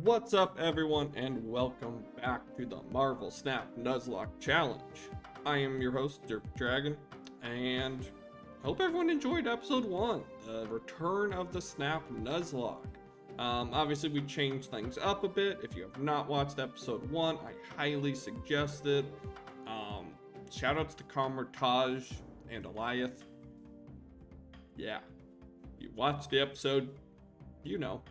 What's up, everyone, and welcome back to the Marvel Snap Nuzlocke Challenge. I am your host, Derp Dragon, and hope everyone enjoyed episode 1, the return of the Snap Nuzlocke. Obviously, we changed things up a bit. If you have not watched episode 1, I highly suggest it. Shoutouts to Taj and Eliath. Yeah, you watched the episode, you know.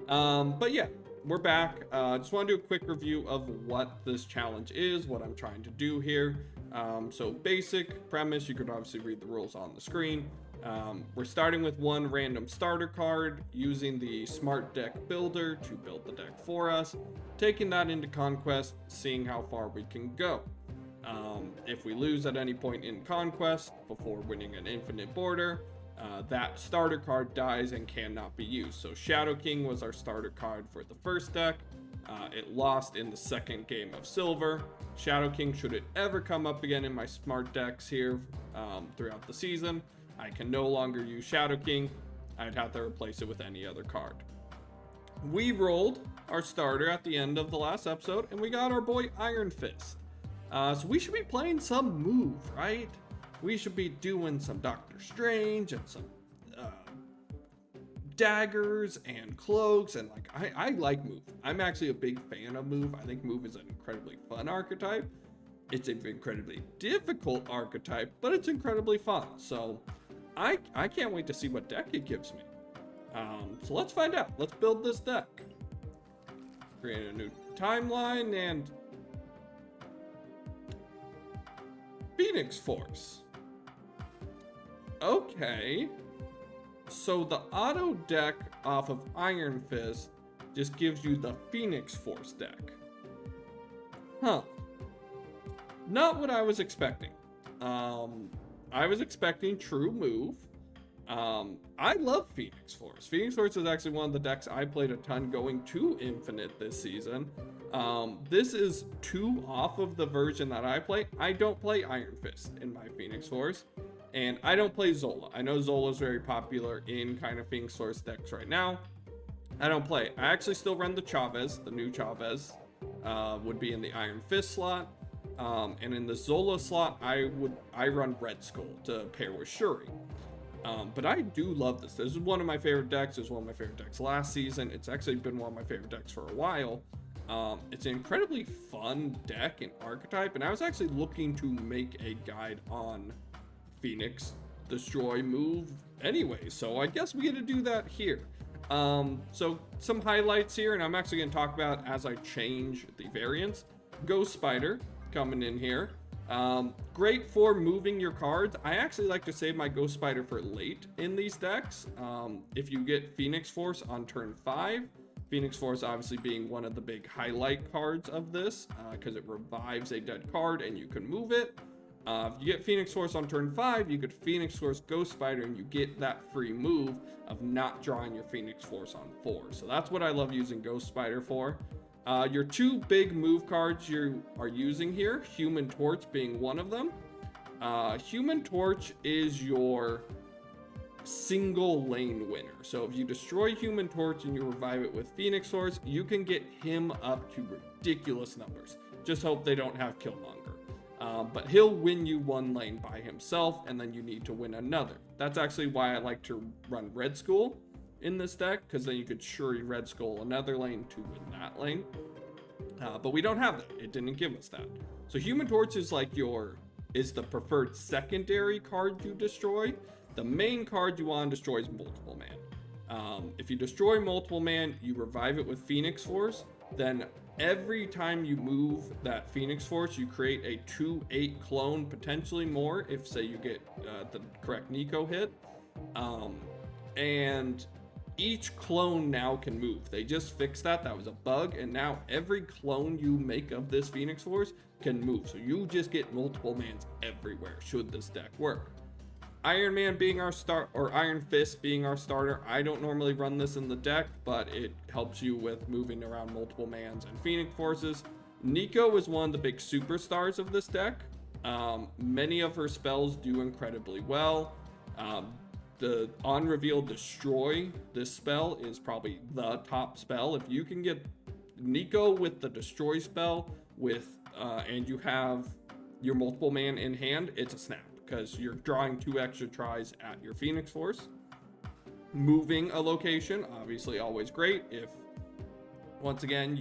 But yeah, we're back. Just want to do a quick review of what this challenge is, what I'm trying to do here. So basic premise, you could obviously read the rules on the screen. We're starting with one random starter card, using the Smart Deck Builder to build the deck for us, taking that into Conquest, seeing how far we can go. If we lose at any point in Conquest before winning an infinite border, that starter card dies and cannot be used. So Shadow King was our starter card for the first deck. It lost in the second game of Silver. Shadow King, should it ever come up again in my smart decks here throughout the season, I can no longer use Shadow King. I'd have to replace it with any other card. We rolled our starter at the end of the last episode, and we got our boy Iron Fist. So we should be playing some move, right? We should be doing some Doctor Strange and some daggers and cloaks, and like I like move. I'm actually a big fan of move. I think move is an incredibly fun archetype. It's an incredibly difficult archetype, but it's incredibly fun. So I can't wait to see what deck it gives me. So let's find out. Let's build this deck. Create a new timeline and Phoenix Force. Okay, so the auto deck off of Iron Fist just gives you the Phoenix Force deck. Huh. Not what I was expecting. I was expecting true move. I love Phoenix Force. Phoenix Force is actually one of the decks I played a ton going to Infinite this season. This is 2 off of the version that I play. I don't play Iron Fist in my Phoenix Force. And I don't play Zola. I know Zola is very popular in kind of Phoenix Force decks right now. I don't play. I actually still run the Chavez. The new Chavez would be in the Iron Fist slot. And in the Zola slot, I run Red Skull to pair with Shuri. But I do love this. This is one of my favorite decks. It was one of my favorite decks last season. It's actually been one of my favorite decks for a while. It's an incredibly fun deck and archetype. And I was actually looking to make a guide on Phoenix destroy move anyway, so I guess we get to do that here. So some highlights here, and I'm actually going to talk about as I change the variants. Ghost Spider coming in here, great for moving your cards. I actually like to save my Ghost Spider for late in these decks. If you get Phoenix Force on turn 5, Phoenix Force obviously being one of the big highlight cards of this, because it revives a dead card and you can move it. If you get Phoenix Force on turn 5, you could Phoenix Force Ghost Spider, and you get that free move of not drawing your Phoenix Force on 4. So that's what I love using Ghost Spider for. Your 2 big move cards you are using here, Human Torch being one of them. Human Torch is your single lane winner. So if you destroy Human Torch and you revive it with Phoenix Force, you can get him up to ridiculous numbers. Just hope they don't have Killmonger. But he'll win you 1 lane by himself, and then you need to win another. That's actually why I like to run Red Skull in this deck, because then you could Shuri Red Skull another lane to win that lane. But we don't have that. It didn't give us that. So Human Torch is like is the preferred secondary card you destroy. The main card you want to destroy is Multiple Man. If you destroy Multiple Man, you revive it with Phoenix Force, then every time you move that Phoenix Force, you create a 2/8 clone, potentially more, if say you get the correct Nico hit. And each clone now can move. They just fixed that. That was a bug. And now every clone you make of this Phoenix Force can move. So you just get Multiple Mans everywhere, should this deck work. Iron Man being our start, or Iron Fist being our starter. I don't normally run this in the deck, but it helps you with moving around Multiple Mans and Phoenix Forces. Nico is one of the big superstars of this deck. Many of her spells do incredibly well. the on reveal destroy, this spell is probably the top spell. If you can get Nico with the destroy spell with and you have your multiple man in hand, it's a snap because you're drawing 2 extra tries at your Phoenix Force. Moving a location, obviously always great. If once again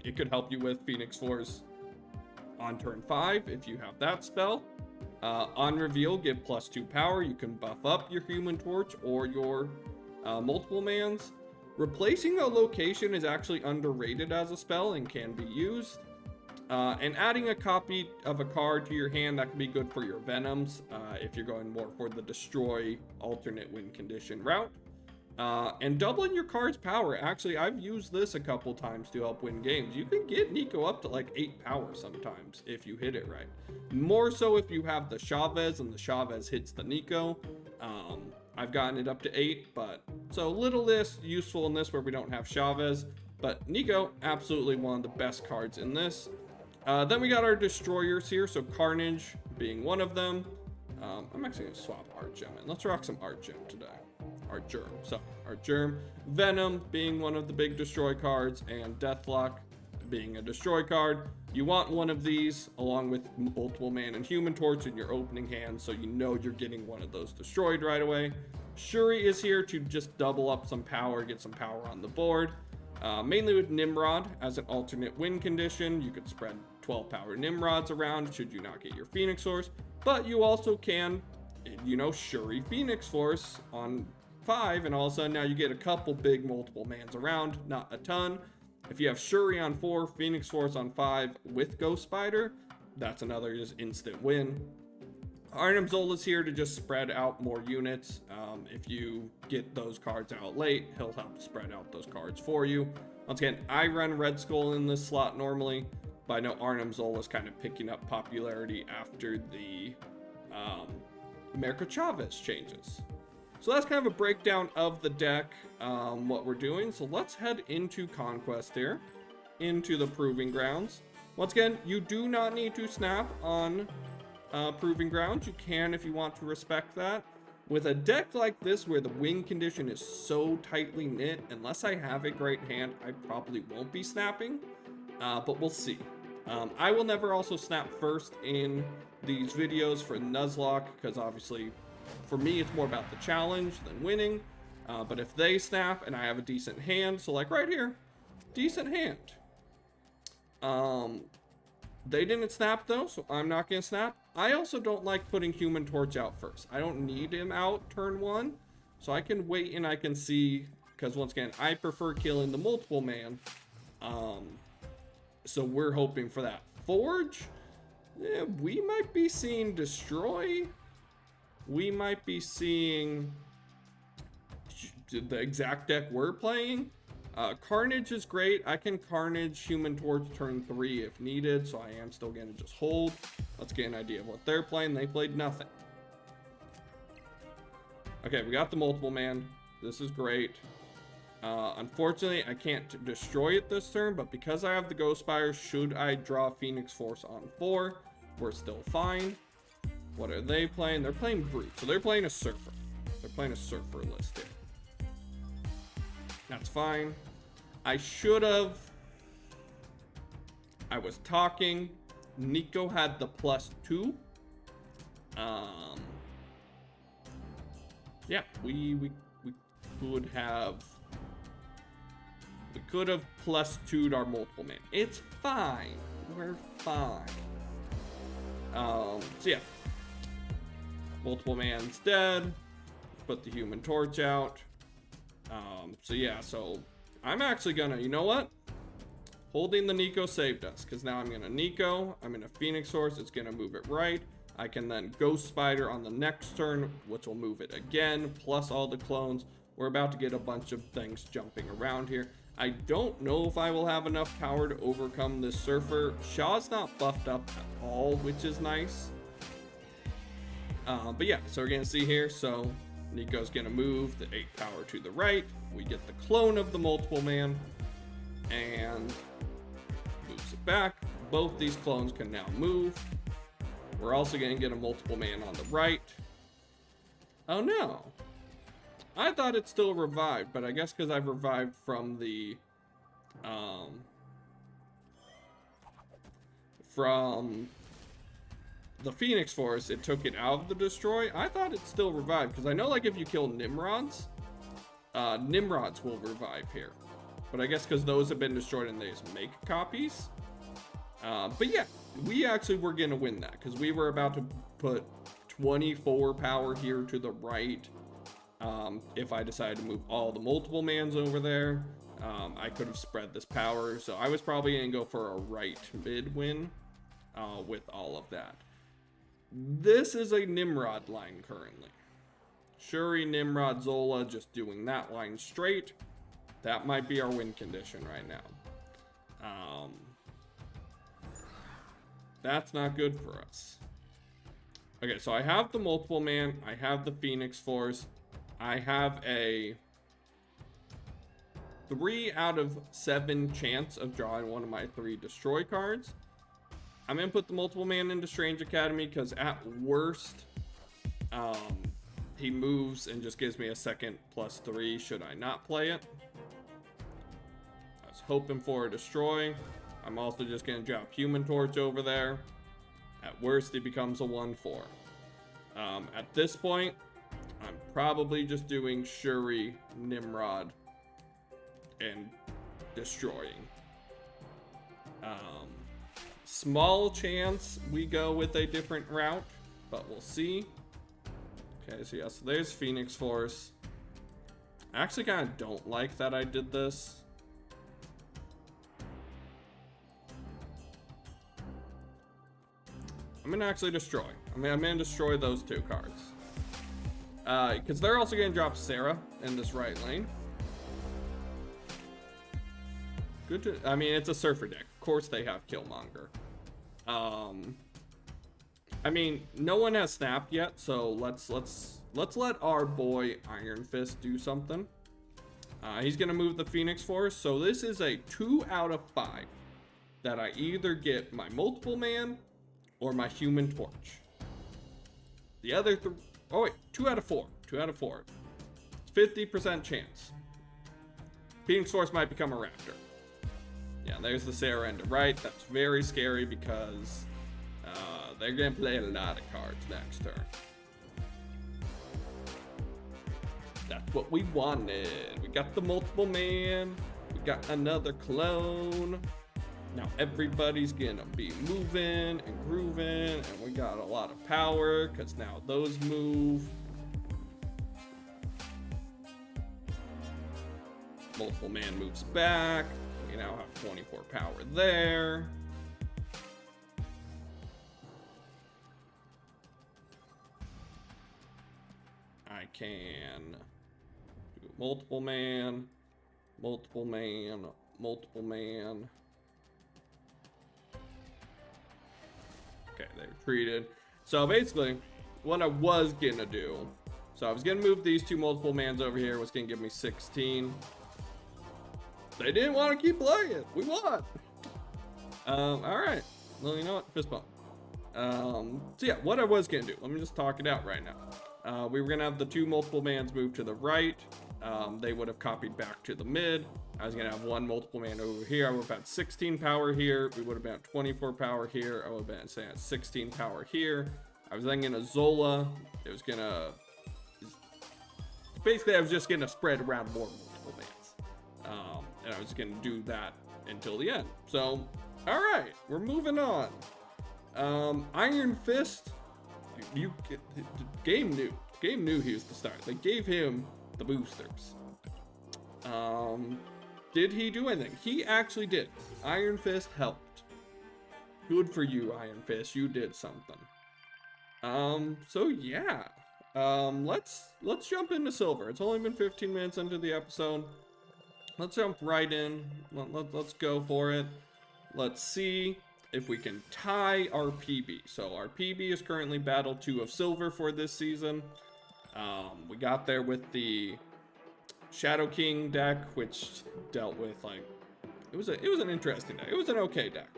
it could help you with Phoenix Force on turn 5 if you have that spell. On reveal, give +2 power. You can buff up your Human Torch or your multiple mans. Replacing a location is actually underrated as a spell and can be used. And adding a copy of a card to your hand, that can be good for your Venoms if you're going more for the destroy alternate win condition route. And doubling your card's power. Actually, I've used this a couple times to help win games. You can get Nico up to like 8 power sometimes if you hit it right. More so if you have the Chavez and the Chavez hits the Nico. I've gotten it up to 8, but so little less useful in this where we don't have Chavez. But Nico, absolutely one of the best cards in this. Then we got our destroyers here, so Carnage being one of them. I'm actually gonna swap Art Gem in. Let's rock some Art Gem today. Art Germ, so Art Germ. Venom being one of the big destroy cards, and Deathlock being a destroy card. You want one of these along with multiple man and Human Torch in your opening hand, so you know you're getting one of those destroyed right away. Shuri is here to just double up some power, get some power on the board. Mainly with Nimrod as an alternate win condition. You could spread 12 power Nimrods around should you not get your Phoenix Force, but you also can, Shuri Phoenix Force on 5, and all of a sudden now you get a couple big multiple mans around, not a ton. If you have Shuri on 4, Phoenix Force on 5 with Ghost Spider, that's another just instant win. Arnim Zola's here to just spread out more units. If you get those cards out late, he'll help spread out those cards for you. Once again, I run Red Skull in this slot normally, but I know Arnim Zola's kind of picking up popularity after the America Chavez changes. So that's kind of a breakdown of the deck, what we're doing. So let's head into Conquest here, into the Proving Grounds. Once again, you do not need to snap on Proving Grounds. You can if you want to respect that. With a deck like this where the win condition is so tightly knit, unless I have a great hand, I probably won't be snapping, but we'll see. I will never also snap first in these videos for Nuzlocke, because obviously for me it's more about the challenge than winning. But if they snap and I have a decent hand, so like right here, decent hand. They didn't snap though, so I'm not gonna snap. I also don't like putting Human Torch out first. I don't need him out turn 1, so I can wait and I can see, because once again, I prefer killing the multiple man. So we're hoping for that. Forge, we might be seeing Destroy. We might be seeing the exact deck we're playing. Carnage is great. I can Carnage Human Torch turn 3 if needed, so I am still going to just hold. Let's get an idea of what they're playing. They played nothing. Okay, we got the multiple man. This is great. Unfortunately, I can't destroy it this turn, but because I have the Ghost Spire, should I draw Phoenix Force on 4, we're still fine. What are they playing? They're playing Brute, so they're playing a Surfer. They're playing a Surfer list here. That's fine. I was talking. Nico had the +2. Yeah, we could have. We could have +2'd our multiple man. It's fine. We're fine. So yeah. Multiple man's dead. Put the Human Torch out. So yeah, so I'm actually gonna, you know what? Holding the Nico saved us, because now I'm gonna Nico, I'm gonna Phoenix Force, it's gonna move it right. I can then Ghost Spider on the next turn, which will move it again, plus all the clones. We're about to get a bunch of things jumping around here. I don't know if I will have enough power to overcome this Surfer. Shaw's not buffed up at all, which is nice. But yeah, so we're gonna see here, so Nico's gonna move the 8 power to the right. We get the clone of the multiple man and moves it back. Both these clones can now move. We're also gonna get a multiple man on the right. Oh no. I thought it still revived, but I guess because I've revived from the Phoenix Force, it took it out of the destroy. I thought it still revived, because I know, like, if you kill Nimrods, Nimrods will revive here. But I guess because those have been destroyed and they just make copies. But yeah, we actually were going to win that, because we were about to put 24 power here to the right. If I decided to move all the multiple mans over there, I could have spread this power. So I was probably going to go for a right mid win with all of that. This is a Nimrod line currently. Shuri, Nimrod, Zola, just doing that line straight. That might be our win condition right now. That's not good for us. Okay, so I have the multiple man. I have the Phoenix Force. I have a 3 out of 7 chance of drawing one of my 3 destroy cards. I'm going to put the multiple man into Strange Academy because at worst, he moves and just gives me a second +3 should I not play it. I was hoping for a destroy. I'm also just going to drop Human Torch over there. At worst, he becomes a 1/4. At this point, I'm probably just doing Shuri, Nimrod, and destroying. Small chance we go with a different route, but we'll see. Okay, so yeah, so there's Phoenix Force. I actually kind of don't like that I did this. I'm gonna actually destroy. I'm gonna destroy those 2 cards. Because they're also gonna drop Sarah in this right lane. Good to, I mean, it's a Surfer deck. Of course they have Killmonger. I mean, no one has snapped yet, so let's let our boy Iron Fist do something. He's gonna move the Phoenix Force, so this is a 2 out of 5 that I either get my multiple man or my Human Torch. The other oh wait, 2 out of 4. 2 out of 4. 50% chance. Phoenix Force might become a Raptor. Yeah, there's the Sarah end to right. That's very scary because they're gonna play a lot of cards next turn. That's what we wanted. We got the multiple man. We got another clone. Now everybody's gonna be moving and grooving, and we got a lot of power because now those move. Multiple man moves back. We now have 24 power there. I can do multiple man, multiple man, multiple man. Okay, they retreated. So basically, what I was gonna do, so I was gonna move these 2 multiple mans over here, was gonna give me 16. They didn't want to keep playing it. We won. All right. Well, you know what? Fist bump. So yeah, what I was gonna do. Let me just talk it out right now. We were gonna have the 2 multiple mans move to the right. They would have copied back to the mid. I was gonna have 1 multiple man over here. I would have had 16 power here. We would have been at 24 power here. I would have been saying at 16 power here. I was then gonna Zola. It was gonna basically I was just gonna spread around more multiple mans. And I was gonna do that until the end. So, all right, we're moving on. Iron Fist, game knew he was the start. They gave him the boosters. Did he do anything? He actually did. Iron Fist helped. Good for you, Iron Fist. You did something. So yeah. Let's jump into Silver. It's only been 15 minutes into the episode. Let's jump right in. Let's go for it. Let's see if we can tie our PB. So our PB is currently Battle 2 of Silver for this season. We got there with the Shadow King deck, which dealt with, like, it was an interesting deck. It was an okay deck.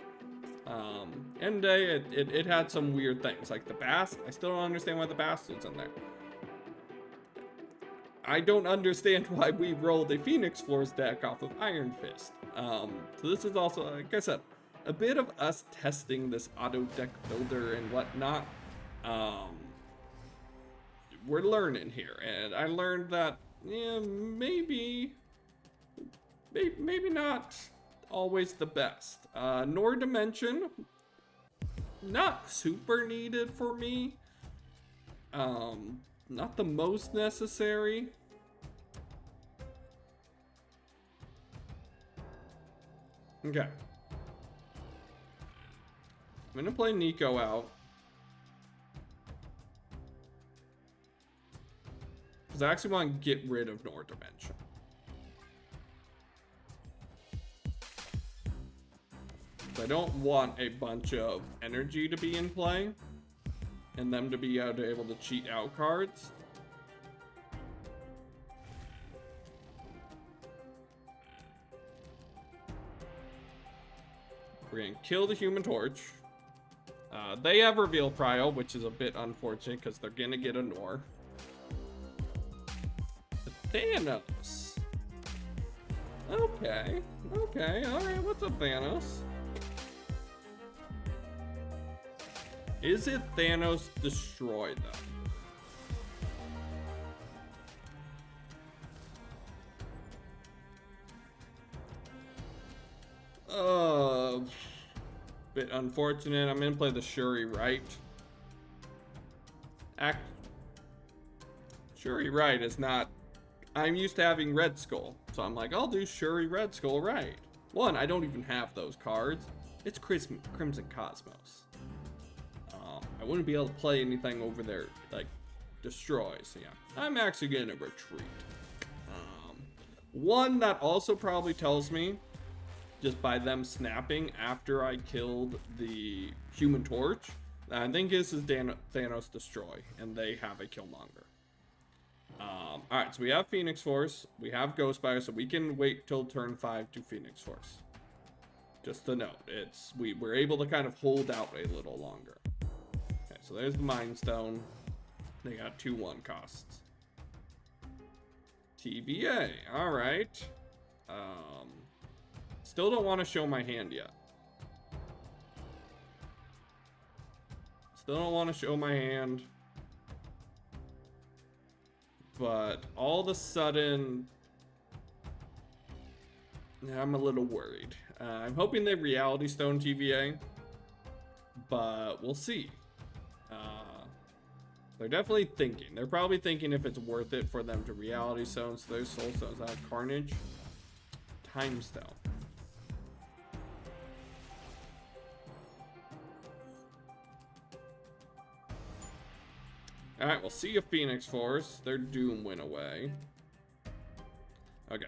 End day, it had some weird things, like the Bast. I still don't understand why the Bastard's in there. I don't understand why we rolled a Phoenix Force deck off of Iron Fist. So this is also, like I said, a bit of us testing this auto deck builder and whatnot. We're learning here, and I learned that, yeah, maybe not always the best. Nor Dimension, not super needed for me. Not the most necessary. Okay. I'm gonna play Nico out. Because I actually want to get rid of Nor Dimension. I don't want a bunch of energy to be in play and them to be able to cheat out cards. We're going to kill the Human Torch. They have Reveal Prio, which is a bit unfortunate because they're going to get a Nor. Thanos. Okay. Okay. Alright. What's up, Thanos? Is it Thanos Destroy, though? Bit unfortunate. I'm gonna play the Shuri Right. Shuri Right is not... I'm used to having Red Skull, so I'm like, I'll do Shuri Red Skull Right. One, I don't even have those cards. It's Crimson Cosmos. I wouldn't be able to play anything over there, like, Destroy, so yeah. I'm actually gonna retreat. One that also probably tells me, just by them snapping after I killed the Human Torch, I think this is Thanos Destroy, and they have a Killmonger. Alright, so we have Phoenix Force, we have Ghost Spider, so we can wait till turn 5 to Phoenix Force. Just to note, we're able to kind of hold out a little longer. Okay, so there's the Mind Stone. They got 2/1 costs. TVA, alright. Still don't want to show my hand yet. Still don't want to show my hand. But all of a sudden, I'm a little worried. I'm hoping they Reality Stone TVA, but we'll see. They're definitely thinking. They're probably thinking if it's worth it for them to Reality Stone. So there's Soul Stones. Carnage. Time Stone. Alright, we'll see if Phoenix Force. Their Doom went away. Okay.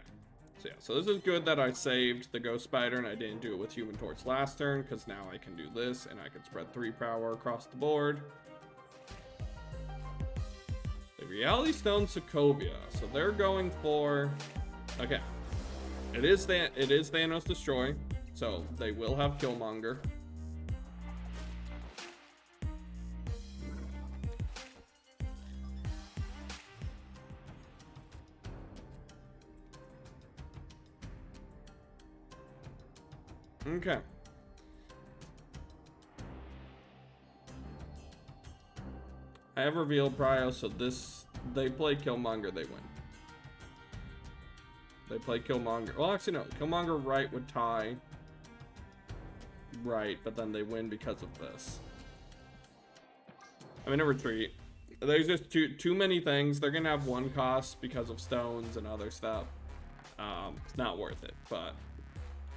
So yeah, so this is good that I saved the Ghost Spider and I didn't do it with Human Torch last turn, because now I can do this and I can spread 3 power across the board. The Reality Stone Sokovia. So they're going for... Okay. It is Thanos Destroy, so they will have Killmonger. Okay. I have revealed Prio, so they play Killmonger, they win. They play Killmonger. Well, actually, no. Killmonger right would tie. Right, but then they win because of this. I'm in a retreat. There's just too many things. They're gonna have 1 cost because of stones and other stuff. It's not worth it, but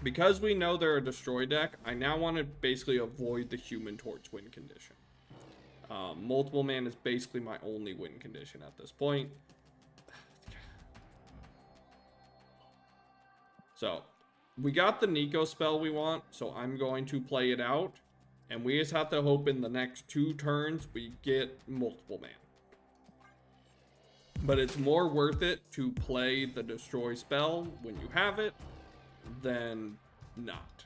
because we know they're a destroy deck, I now want to basically avoid the Human Torch win condition. Multiple man is basically my only win condition at this point. So, we got the Nico spell we want, so I'm going to play it out. And we just have to hope in the next 2 turns we get multiple man. But it's more worth it to play the destroy spell when you have it than not.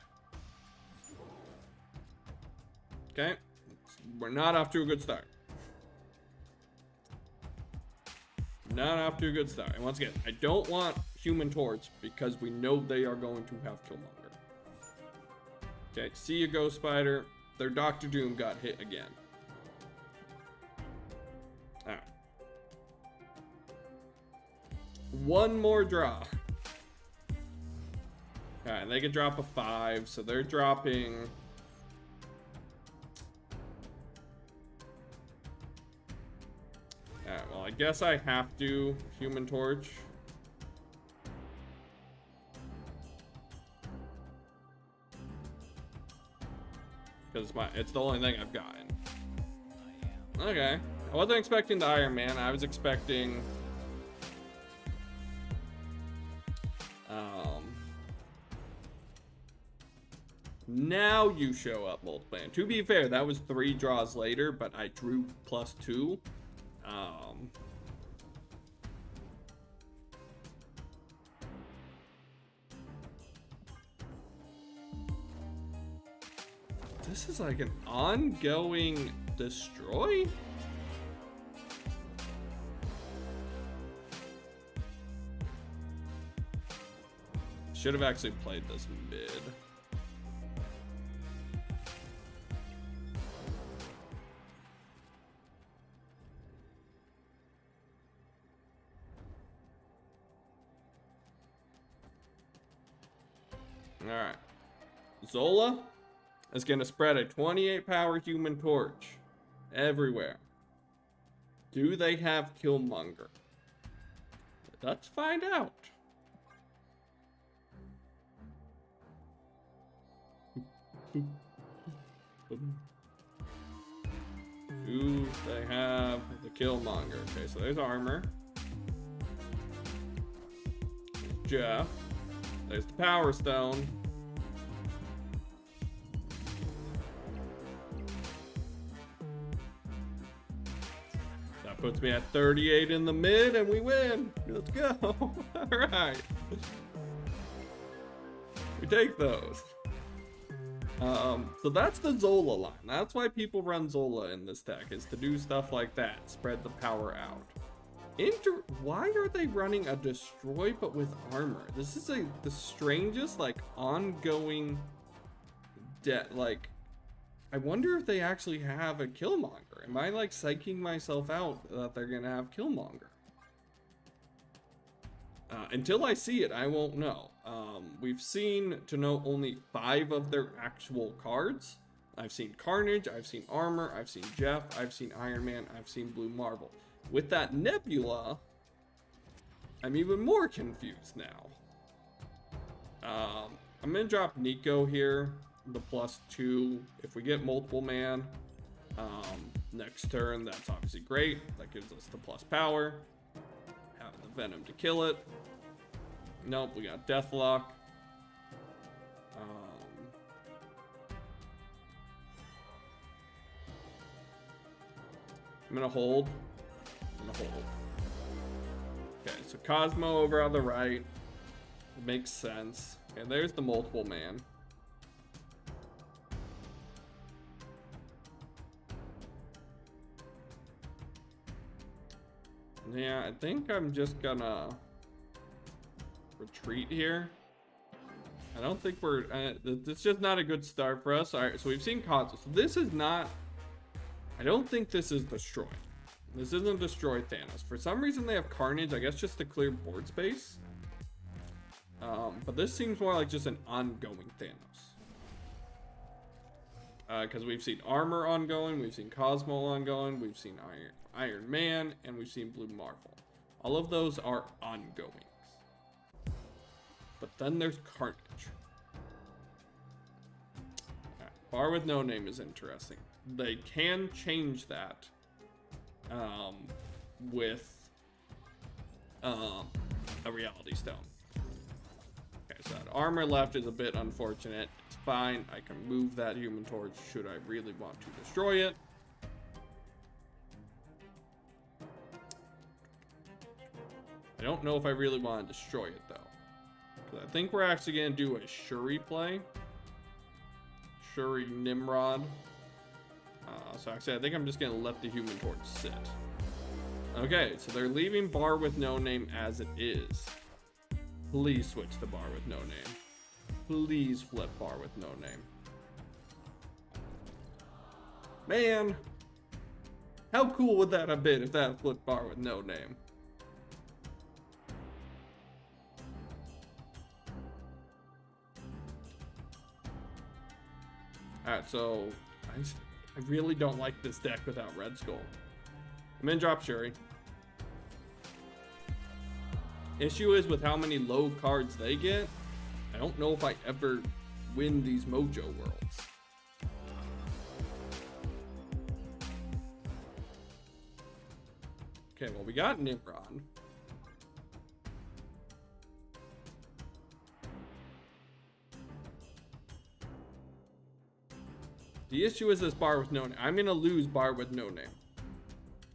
Okay, we're not off to a good start. Not off to a good start. And once again, I don't want Human Torch because we know they are going to have Killmonger. Okay, see you, Ghost Spider. Their Doctor Doom got hit again. Alright. One more draw. Alright, they could drop a 5, so they're dropping... Alright, well, I guess I have to Human Torch. Because it's the only thing I've gotten. Okay. I wasn't expecting the Iron Man. I was expecting... Now you show up, Multiplan. To be fair, that was 3 draws later, but I drew +2. This is like an ongoing destroy? Should have actually played this mid. Alright. Zola is going to spread a 28 power Human Torch everywhere. Do they have Killmonger? Let's find out. Do they have the Killmonger? Okay, so there's armor. There's Jeff. There's the Power Stone. That puts me at 38 in the mid, and we win. Let's go. All right. We take those. So that's the Zola line. That's why people run Zola in this deck, is to do stuff like that. Spread the power out. Why are they running a destroy but with armor? This is the strangest like ongoing like I wonder if they actually have a Killmonger. Am I like psyching myself out that they're gonna have Killmonger? Until I see it, I won't know. We've seen to know only 5 of their actual cards. I've seen Carnage, I've seen Armor, I've seen Jeff, I've seen Iron Man, I've seen Blue Marvel. With that Nebula, I'm even more confused now. I'm gonna drop Nico here, the +2. If we get multiple man next turn, that's obviously great. That gives us the plus power. Have the Venom to kill it. Nope, we got Deathlock. I'm gonna hold. Okay, so Cosmo over on the right. Makes sense. Okay, there's the multiple man. Yeah, I think I'm just gonna retreat here. I don't think we're... it's just not a good start for us. Alright, so we've seen Cosmo. So this is not... I don't think this is Destroy. This isn't Destroy Thanos. For some reason they have Carnage, I guess just to clear board space. But this seems more like just an ongoing Thanos. Because we've seen Armor ongoing, we've seen Cosmo ongoing, we've seen Iron Man, and we've seen Blue Marvel. All of those are ongoings. But then there's Carnage. Right, Bar with No Name is interesting. They can change that with a Reality Stone. Okay, so that armor left is a bit unfortunate. It's fine. I can move that Human Torch should I really want to destroy it. I don't know if I really want to destroy it though. Because I think we're actually going to do a Shuri play. Shuri Nimrod. So actually I think I'm just going to let the Human Torch sit. Okay, so they're leaving bar with no name as it is. Please switch to bar with no name. Please flip bar with no name. Man, how cool would that have been if that flipped bar with no name? Alright, so I really don't like this deck without Red Skull. I'm in drop Shuri. Issue is with how many low cards they get. I don't know if I ever win these Mojo Worlds. Okay, well, we got Nimrod. The issue is this bar with no name. I'm gonna lose bar with no name.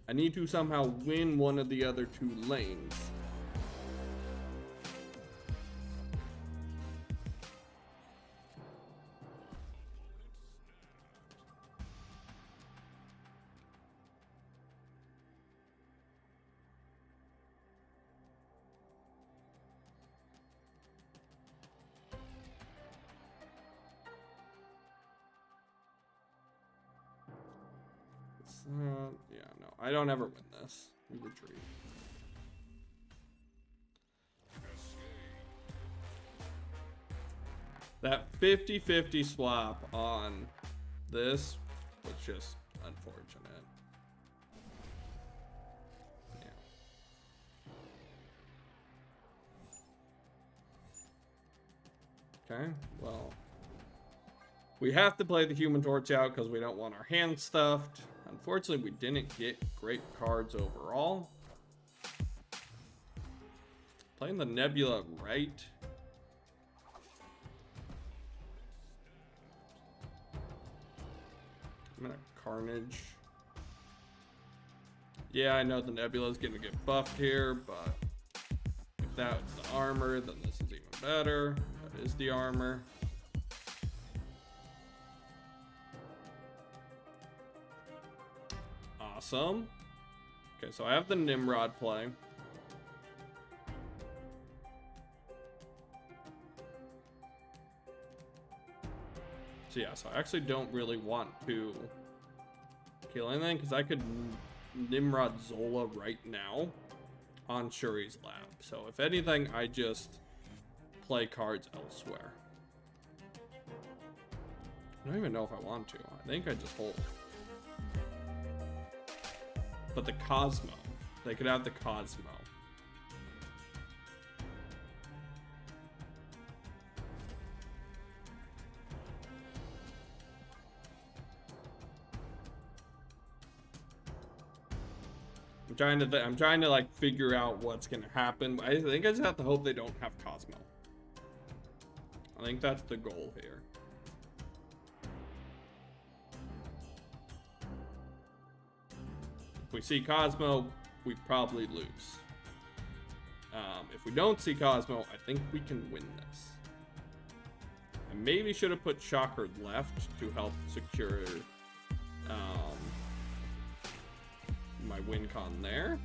I need to somehow win one of the other two lanes. Yeah, no, I don't ever win this. We retreat. That 50-50 swap on this was just unfortunate. Yeah. Okay, well, we have to play the Human Torch out because we don't want our hands stuffed. Unfortunately, we didn't get great cards overall. Playing the Nebula right. I'm gonna Carnage. Yeah, I know the Nebula's gonna get buffed here, but if that's the armor, then this is even better. That is the armor. Awesome. Okay, so I have the Nimrod play. So yeah, so I actually don't really want to kill anything because I could Nimrod Zola right now on Shuri's lab. So if anything, I just play cards elsewhere. I don't even know if I want to. I think I just hold. But the Cosmo. They could have the Cosmo. I'm trying to like figure out what's gonna happen. I think I just have to hope they don't have Cosmo. I think that's the goal here. If we see Cosmo, we probably lose. If we don't see Cosmo, I think we can win this. I maybe should have put Shocker left to help secure my win con there.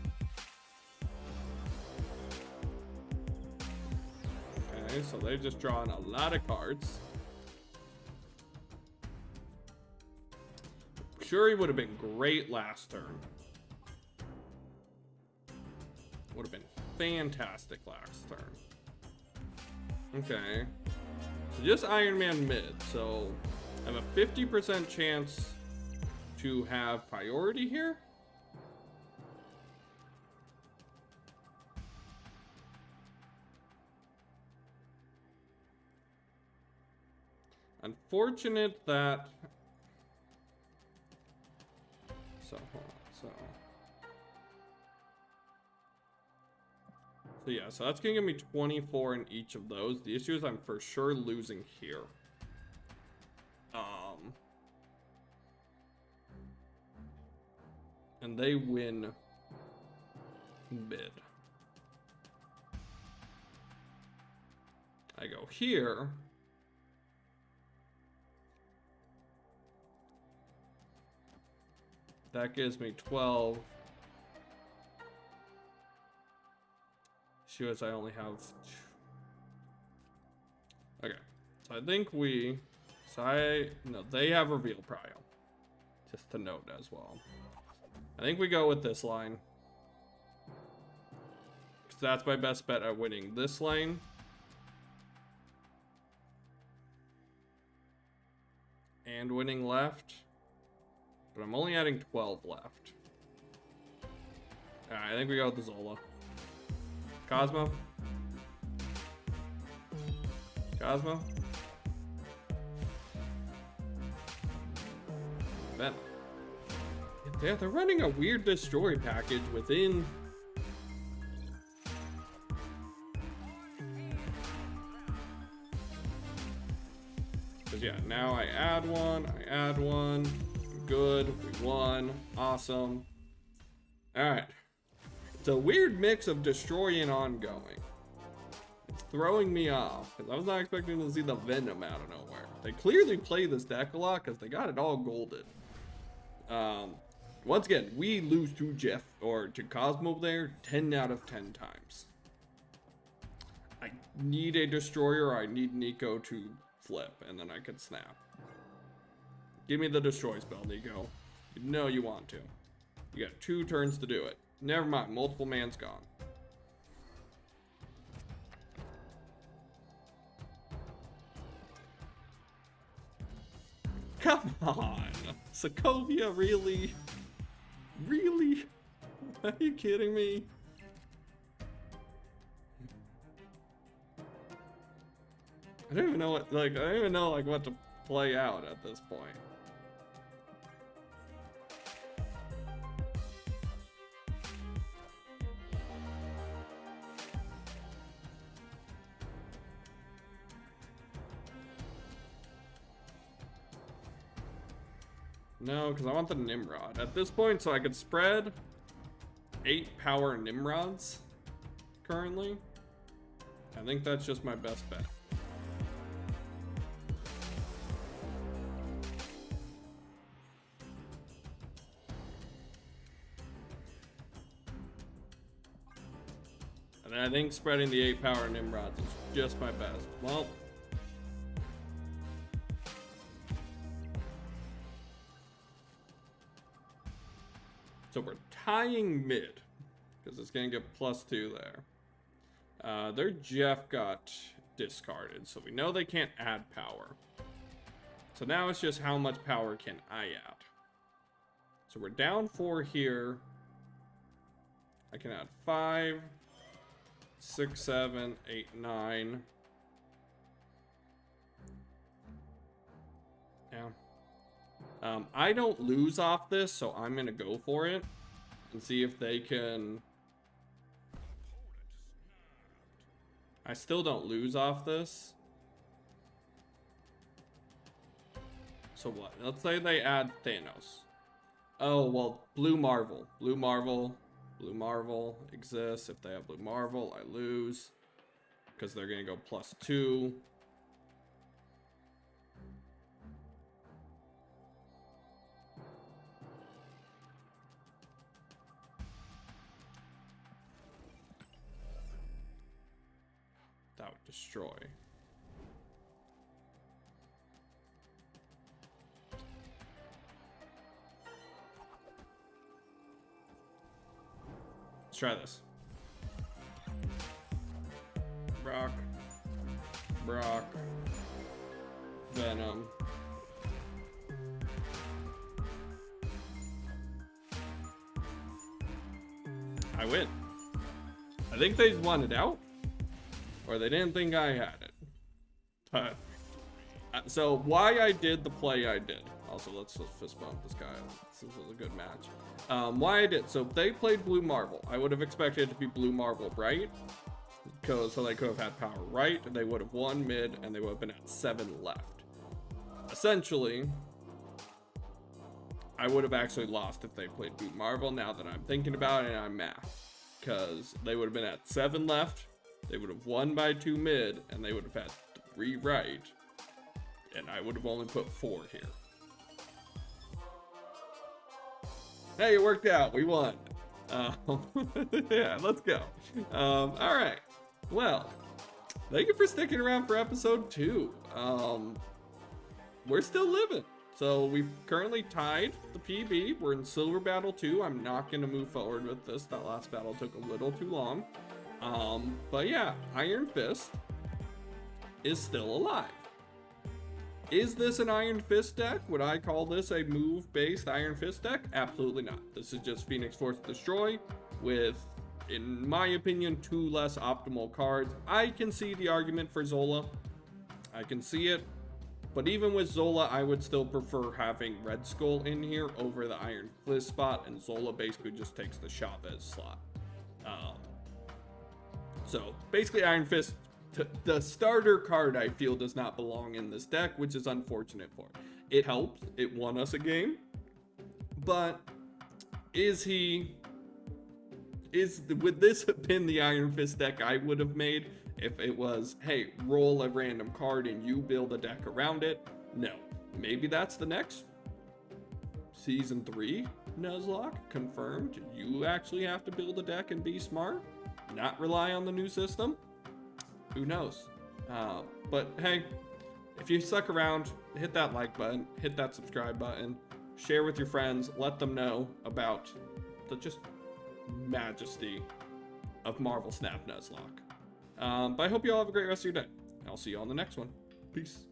Okay, so they're just drawing a lot of cards. Shuri would have been great last turn. Would have been fantastic last turn. Okay. So just Iron Man mid. So I have a 50% chance to have priority here. Unfortunate that. So hold on. So yeah, so that's gonna give me 24 in each of those. The issue is I'm for sure losing here. And they win mid. I go here. That gives me 12. Issue is I only have... Okay. So I think we... No, they have reveal prio. Just to note as well. I think we go with this line. Because that's my best bet at winning this lane. And winning left. But I'm only adding 12 left. Alright, I think we go with the Zola. Cosmo. Cosmo. Ben. Yeah, they're running a weird destroy package within... Because yeah, now I add one, good, we won, awesome. Alright. It's a weird mix of destroy and ongoing. It's throwing me off, because I was not expecting to see the Venom out of nowhere. They clearly play this deck a lot, because they got it all golded. Once again, we lose to Jeff, or to Cosmo there, 10 out of 10 times. I need a destroyer, I need Nico to flip, and then I can snap. Give me the destroy spell, Nico. You know you want to. You got 2 turns to do it. Never mind, multiple man's gone. Come on! Sokovia, really? Really? Are you kidding me? I don't even know what, like, I don't even know, like, what to play out at this point. No, because I want the Nimrod at this point, so I could spread 8 power Nimrods currently. I think that's just my best bet. And I think spreading the 8 power Nimrods is just my best. Well, so we're tying mid, because it's going to get +2 there. Their Jeff got discarded, so we know they can't add power. So now it's just how much power can I add. So we're down 4 here. I can add 5, 6, 7, 8, 9. Yeah. I don't lose off this, so I'm going to go for it and see if they can... I still don't lose off this. So what? Let's say they add Thanos. Oh, well, Blue Marvel. Blue Marvel exists. If they have Blue Marvel, I lose. Because they're going to go +2. That would destroy. Let's try this. Brock, Venom. I win. I think they wanted out. Or they didn't think I had it. But so why I did the play I did. Also, let's fist bump this guy. This was a good match. Why I did. So if they played Blue Marvel, I would have expected it to be Blue Marvel right. So they could have had power right. And they would have won mid. And they would have been at 7 left. Essentially, I would have actually lost if they played Blue Marvel. Now that I'm thinking about it and I'm math. Because they would have been at 7 left. They would have won by 2 mid, and they would have had 3 right, and I would have only put 4 here. Hey, it worked out. We won. Yeah, let's go. All right. Well, thank you for sticking around for episode 2. We're still living. So we've currently tied the PB. We're in Silver Battle 2. I'm not going to move forward with this. That last battle took a little too long. But yeah, Iron Fist is still alive. Is this an Iron Fist deck? Would I call this a move-based Iron Fist deck? Absolutely not. This is just Phoenix Force Destroy with, in my opinion, 2 less optimal cards. I can see the argument for Zola. I can see it. But even with Zola, I would still prefer having Red Skull in here over the Iron Fist spot, and Zola basically just takes the Chavez slot. So basically Iron Fist, the starter card, I feel does not belong in this deck, which is unfortunate for it. It helps, it won us a game, but would this have been the Iron Fist deck I would have made if it was, hey, roll a random card and you build a deck around it? No. Maybe that's the next Season 3 Nuzlocke, confirmed. You actually have to build a deck and be smart, not rely on the new system. Who knows? But hey, if you stuck around, hit that like button, hit that subscribe button, share with your friends, let them know about the just majesty of Marvel Snap Nuzlocke. But I hope you all have a great rest of your day. I'll see you on the next one. Peace.